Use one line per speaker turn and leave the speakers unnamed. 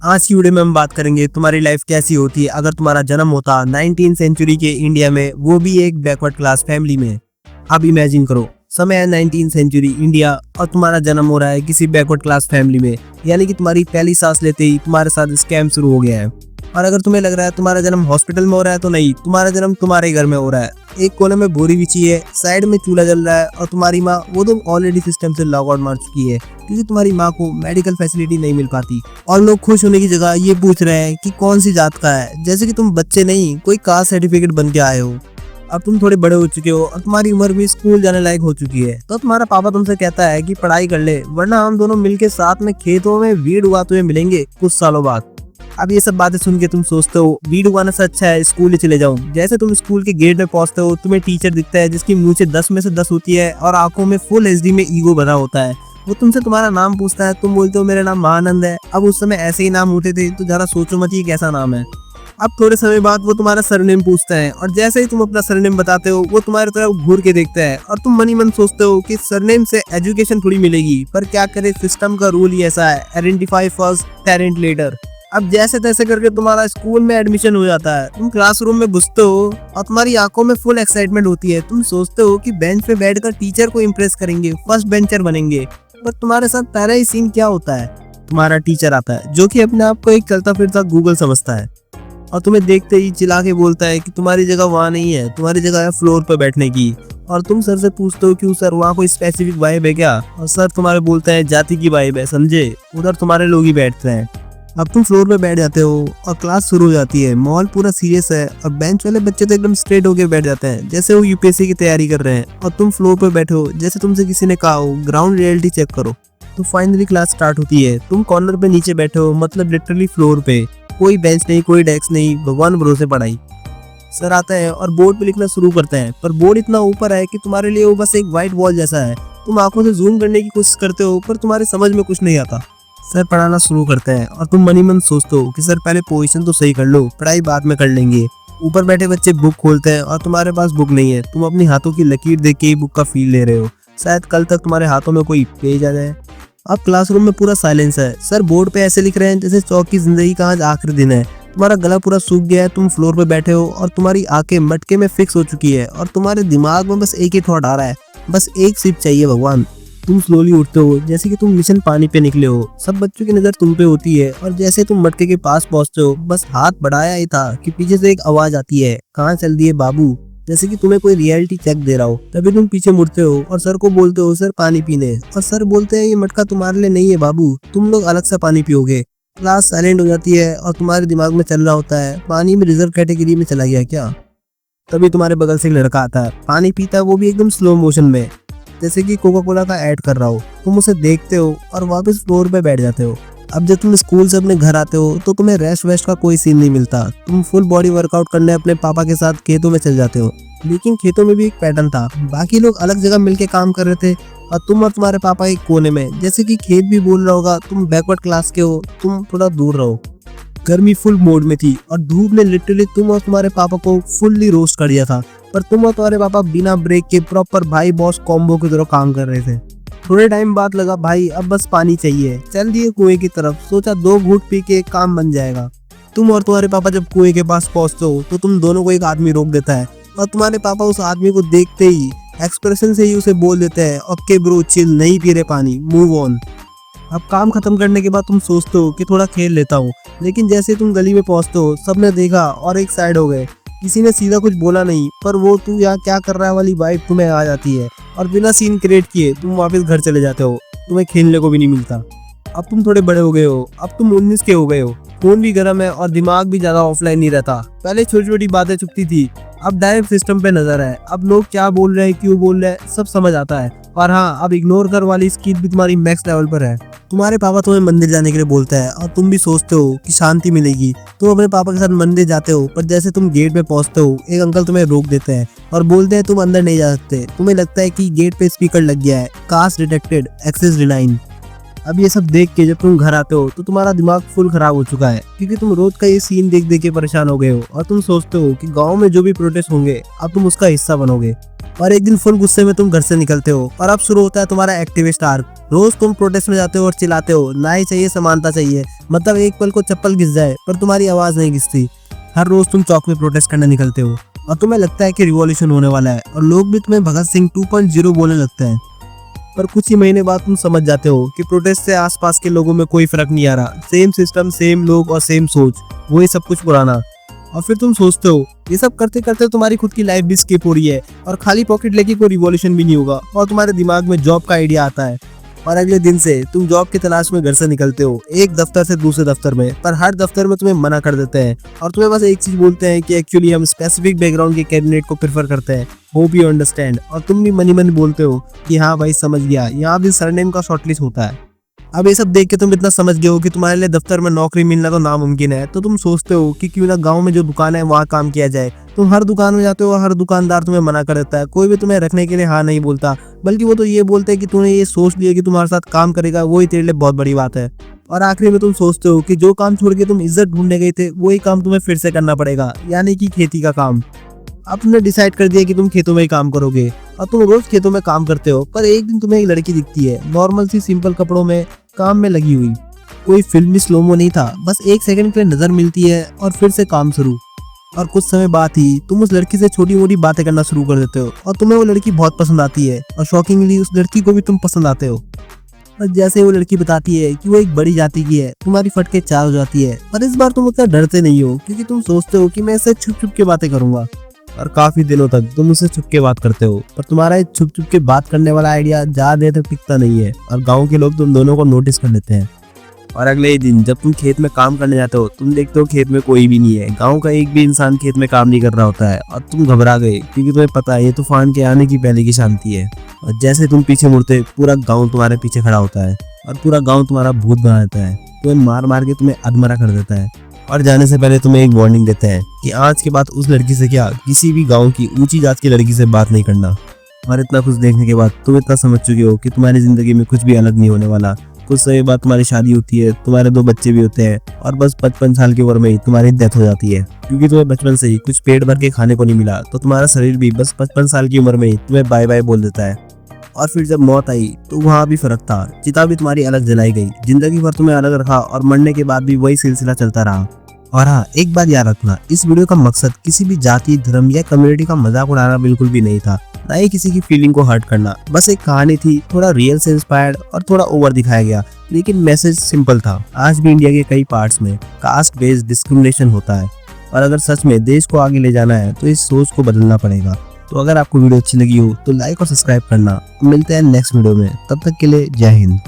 आज की वीडियो में हम बात करेंगे तुम्हारी लाइफ कैसी होती है अगर तुम्हारा जन्म होता 19th सेंचुरी के इंडिया में, वो भी एक बैकवर्ड क्लास फैमिली में। अब इमेजिन करो, समय है 19th सेंचुरी इंडिया और तुम्हारा जन्म हो रहा है किसी बैकवर्ड क्लास फैमिली में। यानी कि तुम्हारी पहली सांस लेते ही तुम्हारे साथ स्कैम शुरू हो गया है। और अगर तुम्हें लग रहा है तुम्हारा जन्म हॉस्पिटल में हो रहा है, तो नहीं, तुम्हारा जन्म तुम्हारे घर में हो रहा है। एक कोने में बोरी बिछी है, साइड में चूल्हा जल रहा है और तुम्हारी माँ वो तो ऑलरेडी सिस्टम से लॉग आउट मार चुकी है क्योंकि तुम्हारी माँ को मेडिकल फैसिलिटी नहीं मिल पाती। और लोग खुश होने की जगह ये पूछ रहे हैं कि कौन सी जात का है, जैसे कि तुम बच्चे नहीं कोई कास्ट सर्टिफिकेट बन के आए हो। अब तुम थोड़े बड़े हो चुके हो और तुम्हारी उम्र भी स्कूल जाने लायक हो चुकी है, तो तुम्हारा पापा तुमसे कहता है कि पढ़ाई कर ले, वरना हम दोनों मिलके साथ में खेतों में वीड उगाते हुए मिलेंगे कुछ सालों बाद। अब ये सब बातें सुन के तुम सोचते हो वीड उगाने से अच्छा है स्कूल ही चले जाऊं। जैसे तुम स्कूल के गेट में पहुंचते हो, तुम्हें टीचर दिखता है जिसकी मुंह से 10 में से 10 होती है और आंखों में फुल एचडी में ईगो भरा होता है। वो तुमसे तुम्हारा नाम पूछता है, तुम बोलते हो मेरा नाम महानंद है। अब उस समय ऐसे ही नाम होते थे, तो जरा सोचो मत ये कैसा नाम है। अब थोड़े समय बाद वो तुम्हारा सरनेम पूछता है और जैसे ही तुम अपना सरनेम बताते हो, वो तुम्हारी तरफ घूर के देखता है और तुम मन ही मन सोचते हो कि सरनेम से एजुकेशन थोड़ी मिलेगी, पर क्या करे, सिस्टम का रूल ही ऐसा है, आइडेंटिफाई फर्स्ट टैलेंट लेटर। अब जैसे तैसे करके तुम्हारा स्कूल में एडमिशन हो जाता है। तुम क्लासरूम में घुसते हो और तुम्हारी आंखों में फुल एक्साइटमेंट होती है। तुम सोचते हो कि बेंच पे बैठकर टीचर को इम्प्रेस करेंगे, फर्स्ट बेंचर बनेंगे। पर तुम्हारे साथ पहला ही सीन क्या होता है, तुम्हारा टीचर आता है जो कि अपने आप को एक चलता फिरता गूगल समझता है और तुम्हें देखते ही चिल्ला के बोलता है कि तुम्हारी जगह वहाँ नहीं है, तुम्हारी जगह है फ्लोर पर बैठने की। और तुम सर से पूछते हो कि सर वहाँ कोई स्पेसिफिक वाइब है क्या, और सर तुम्हारे बोलते हैं जाति की वाइब है, समझे, उधर तुम्हारे लोग ही बैठते हैं। अब तुम फ्लोर पे बैठ जाते हो और क्लास शुरू हो जाती है। माहौल पूरा सीरियस है और बेंच वाले बच्चे तो एकदम स्ट्रेट होके बैठ जाते हैं जैसे वो यूपीएससी की तैयारी कर रहे हैं, और तुम फ्लोर पे बैठे हो जैसे तुमसे किसी ने कहा हो ग्राउंड रियलिटी चेक करो। तो फाइनली क्लास स्टार्ट होती है। तुम कॉर्नर पे नीचे बैठे हो, मतलब लिटरली फ्लोर पे, कोई बेंच नहीं, कोई डेस्क नहीं, भगवान भरोसे पढ़ाई। सर आता है और बोर्ड पे लिखना शुरू करते हैं, पर बोर्ड इतना ऊपर है कि तुम्हारे लिए वो बस एक व्हाइट वॉल जैसा है। तुम आंखों से जूम करने की कोशिश करते हो, पर तुम्हारे समझ में कुछ नहीं आता। सर पढ़ाना शुरू करते हैं और तुम मन ही मन सोचते हो कि सर पहले पोजीशन तो सही कर लो, पढ़ाई बाद में कर लेंगे। ऊपर बैठे बच्चे बुक खोलते हैं और तुम्हारे पास बुक नहीं है। तुम अपनी हाथों की लकीर देख के ही बुक का फील ले रहे हो, शायद कल तक तुम्हारे हाथों में कोई पेज आ जाए। अब क्लासरूम में पूरा साइलेंस है। सर बोर्ड पे ऐसे लिख रहे हैं जैसे चौक की जिंदगी का आज आखिरी दिन है। तुम्हारा गला पूरा सूख गया है, तुम फ्लोर पे बैठे हो और तुम्हारी आंखें मटके में फिक्स हो चुकी है और तुम्हारे दिमाग में बस एक ही थॉट आ रहा है, बस एक सिप चाहिए भगवान। तुम स्लोली उठते हो जैसे कि तुम मिशन पानी पे निकले हो। सब बच्चों की नजर तुम पे होती है और जैसे तुम मटके के पास पहुंचते हो, बस हाथ बढ़ाया ही था कि पीछे से एक आवाज आती है, कहाँ चल दिए बाबू, जैसे कि तुम्हें कोई रियलिटी चेक दे रहा हो। तभी तुम पीछे मुड़ते हो और सर को बोलते हो सर पानी पीने, और सर बोलते हैं ये मटका तुम्हारे लिए नहीं है बाबू, तुम लोग अलग से पानी पियोगे। क्लास साइलेंट हो जाती है और तुम्हारे दिमाग में चल रहा होता है पानी में रिजर्व कैटेगरी में चला गया क्या। तभी तुम्हारे बगल से एक लड़का आता है, पानी पीता है, वो भी एकदम स्लो मोशन में, जैसे कि कोका कोला का ऐड कर रहा हो। तुम उसे देखते हो और वापस फ्लोर पे बैठ जाते हो। अब जब तुम स्कूल से अपने घर आते हो तो तुम्हें रेस्ट वेस्ट का कोई सीन नहीं मिलता। तुम फुल बॉडी वर्कआउट करने अपने पापा के साथ खेतों में चल जाते हो। लेकिन खेतों में भी एक पैटर्न था, बाकी लोग अलग जगह मिलके काम कर रहे थे और तुम और तुम्हारे पापा एक कोने में, जैसे कि खेत भी बोल रहा होगा तुम बैकवर्ड क्लास के हो, तुम थोड़ा दूर रहो। गर्मी फुल मोड में थी और धूप ने लिटरली तुम और तुम्हारे पापा को फुल्ली रोस्ट कर दिया था, पर तुम और तुम्हारे पापा बिना ब्रेक के प्रॉपर भाई बॉस कॉम्बो की तरह काम कर रहे थे। थोड़े टाइम बाद लगा भाई अब बस पानी चाहिए, चल दिए कुएं की तरफ, सोचा 2 घूंट पी के काम बन जाएगा। तुम और तुम्हारे पापा जब कुएं के पास पहुंचते हो तो तुम दोनों को एक आदमी रोक देता है और तुम्हारे पापा उस आदमी को देखते ही एक्सप्रेशन से ही उसे बोल देते हैं ओके ब्रो चिल, नहीं पी रहे पानी, मूव ऑन। अब काम खत्म करने के बाद तुम सोचते हो कि थोड़ा खेल लेता हूँ, लेकिन जैसे तुम गली में पहुंचते हो सबने देखा और एक साइड हो गए। किसी ने सीधा कुछ बोला नहीं, पर वो तू यहाँ क्या कर रहा है वाली वाइब तुम्हें आ जाती है और बिना सीन क्रिएट किए तुम वापस घर चले जाते हो। तुम्हें खेलने को भी नहीं मिलता। अब तुम थोड़े बड़े हो गए हो, अब तुम 19 के हो गए हो, फोन भी गर्म है और दिमाग भी ज्यादा ऑफलाइन नहीं रहता। पहले छोटी छोटी बातें चुपती थी, अब डायरेक्ट सिस्टम पे नजर है। अब लोग क्या बोल रहे हैं, क्यों बोल रहे हैं, सब समझ आता है। और हाँ, अब इग्नोर कर वाली स्किल भी तुम्हारी मैक्स लेवल पर है। तुम्हारे पापा तुम्हें मंदिर जाने के लिए बोलते हैं और तुम भी सोचते हो कि शांति मिलेगी। तुम अपने पापा के साथ मंदिर जाते हो, पर जैसे तुम गेट पे पहुंचते हो एक अंकल तुम्हें रोक देते हैं और बोलते हैं तुम अंदर नहीं जा सकते। तुम्हें लगता है कि गेट पे स्पीकर लग गया है, कास्ट डिटेक्टेड, एक्सेस डिनाइड। अब ये सब देख के जब तुम घर आते हो तो तुम्हारा दिमाग फुल खराब हो चुका है, क्योंकि तुम रोज का ये सीन देख देख के परेशान हो गए हो और तुम सोचते हो कि गांव में जो भी प्रोटेस्ट होंगे अब तुम उसका हिस्सा बनोगे। और एक दिन फुल गुस्से में तुम घर से निकलते हो और अब शुरू होता है तुम्हारा एक्टिविस्ट आर्क। रोज तुम प्रोटेस्ट में जाते हो और चिल्लाते हो न्याय चाहिए, समानता चाहिए, मतलब एक पल को चप्पल घिस जाए पर तुम्हारी आवाज नहीं घिसती। हर रोज तुम चौक में प्रोटेस्ट करने निकलते हो और तुम्हें लगता है कि रिवॉल्यूशन होने वाला है और लोग भी तुम्हें भगत सिंह 2.0 बोलने लगते हैं। पर कुछ ही महीने बाद तुम समझ जाते हो कि प्रोटेस्ट से आसपास के लोगों में कोई फर्क नहीं आ रहा। सेम सिस्टम, सेम लोग और सेम सोच, वही सब कुछ पुराना। और फिर तुम सोचते हो ये सब करते करते तुम्हारी खुद की लाइफ भी स्किप हो रही है और खाली पॉकेट लेके कोई रिवॉल्यूशन भी नहीं होगा। और तुम्हारे दिमाग में जॉब का आइडिया आता है और अगले दिन से तुम जॉब की तलाश में घर से निकलते हो, एक दफ्तर से दूसरे दफ्तर में। पर हर दफ्तर में तुम्हें मना कर देते हैं और तुम्हें बस एक चीज बोलते हैं कि एक्चुअली हम स्पेसिफिक बैकग्राउंड के कैंडिडेट को प्रेफर करते हैं, होप यू अंडरस्टैंड। और तुम भी मनी मन बोलते हो कि हाँ भाई समझ गया, यहाँ भी सरनेम का शॉर्टलिस्ट होता है। अब ये सब देख के तुम इतना समझ गए हो कि तुम्हारे लिए दफ्तर में नौकरी मिलना तो नामुमकिन है, तो तुम सोचते हो कि क्यों ना गांव में जो दुकान है वहाँ काम किया जाए। तुम हर दुकान में जाते हो और हर दुकानदार तुम्हें मना कर देता है, कोई भी तुम्हें रखने के लिए हाँ नहीं बोलता, बल्कि वो तो ये बोलते हैं कि तूने ये सोच लिया कि तुम्हारे साथ काम करेगा, वही तेरे लिए बहुत बड़ी बात है। और आखिरी में तुम सोचते हो कि जो काम छोड़ के तुम इज्जत ढूंढने गए थे वही काम तुम्हें फिर से करना पड़ेगा, यानी कि खेती का काम। अब तुमने डिसाइड कर दिया कि तुम खेतों में ही काम करोगे और तुम रोज खेतों में काम करते हो। पर एक दिन तुम्हें एक लड़की दिखती है, नॉर्मल सी सिंपल कपड़ों में काम में लगी हुई। कोई फिल्मी स्लोमो नहीं था, बस एक सेकंड के लिए नजर मिलती है और फिर से काम शुरू। और कुछ समय बाद ही तुम उस लड़की से छोटी मोटी बातें करना शुरू कर देते हो और तुम्हें वो लड़की बहुत पसंद आती है और शॉकिंगली उस लड़की को भी तुम पसंद आते हो। और जैसे वो लड़की बताती है कि वो एक बड़ी जाति की है, तुम्हारी फटके चार हो जाती है। पर इस बार तुम उतना डरते नहीं हो क्योंकि तुम सोचते हो कि मैं इससे छुप छुप के बातें करूंगा। और काफी दिनों तक तुम उससे छुप के बात करते हो, पर तुम्हारा छुप छुप के बात करने वाला आइडिया ज्यादा देर तक टिकता नहीं है और गांव के लोग तुम दोनों को नोटिस कर लेते हैं। और अगले ही दिन जब तुम खेत में काम करने जाते हो, तुम देखते हो खेत में कोई भी नहीं है, गांव का एक भी इंसान खेत में काम नहीं कर रहा होता है। और तुम घबरा गए क्योंकि तुम्हें पता है ये तूफान के आने की पहले की शांति है। और जैसे तुम पीछे मुड़ते, पूरा गाँव तुम्हारे पीछे खड़ा होता है और पूरा गाँव तुम्हारा भूत बना देता है, तुम्हें मार मार के तुम्हें अधमरा कर देता है। और जाने से पहले तुम्हें एक वार्निंग देते हैं कि आज के बाद उस लड़की से क्या किसी भी गांव की ऊंची जात की लड़की से बात नहीं करना। और इतना कुछ देखने के बाद तुम इतना समझ चुके हो कि तुम्हारी जिंदगी में कुछ भी अलग नहीं होने वाला। कुछ समय बाद तुम्हारी शादी होती है, तुम्हारे 2 बच्चे भी होते हैं और बस 55 साल की उम्र में ही तुम्हारी डेथ हो जाती है क्योंकि तुम्हें बचपन से ही कुछ पेट भर के खाने को नहीं मिला। तो तुम्हारा शरीर भी बस 55 साल की उम्र में ही तुम्हें बाय बाय बोल देता है। और फिर जब मौत आई तो वहाँ भी फर्क था, चिता भी तुम्हारी अलग जलाई गई, जिंदगी भर तुम्हें अलग रखा और मरने के बाद भी वही सिलसिला चलता रहा। और हाँ, एक बात याद रखना, इस वीडियो का मकसद किसी भी जाति, धर्म या कम्युनिटी का मजाक उड़ाना बिल्कुल भी नहीं था, ना ही किसी की फीलिंग को हर्ट करना। बस एक कहानी थी, थोड़ा रियल से इंस्पायर्ड और थोड़ा ओवर दिखाया गया, लेकिन मैसेज सिंपल था। आज भी इंडिया के कई पार्ट्स में कास्ट बेस्ड डिस्क्रिमिनेशन होता है और अगर सच में देश को आगे ले जाना है तो इस सोच को बदलना पड़ेगा। तो अगर आपको वीडियो अच्छी लगी हो तो लाइक और सब्सक्राइब करना। मिलते हैं नेक्स्ट वीडियो में, तब तक के लिए जय हिंद।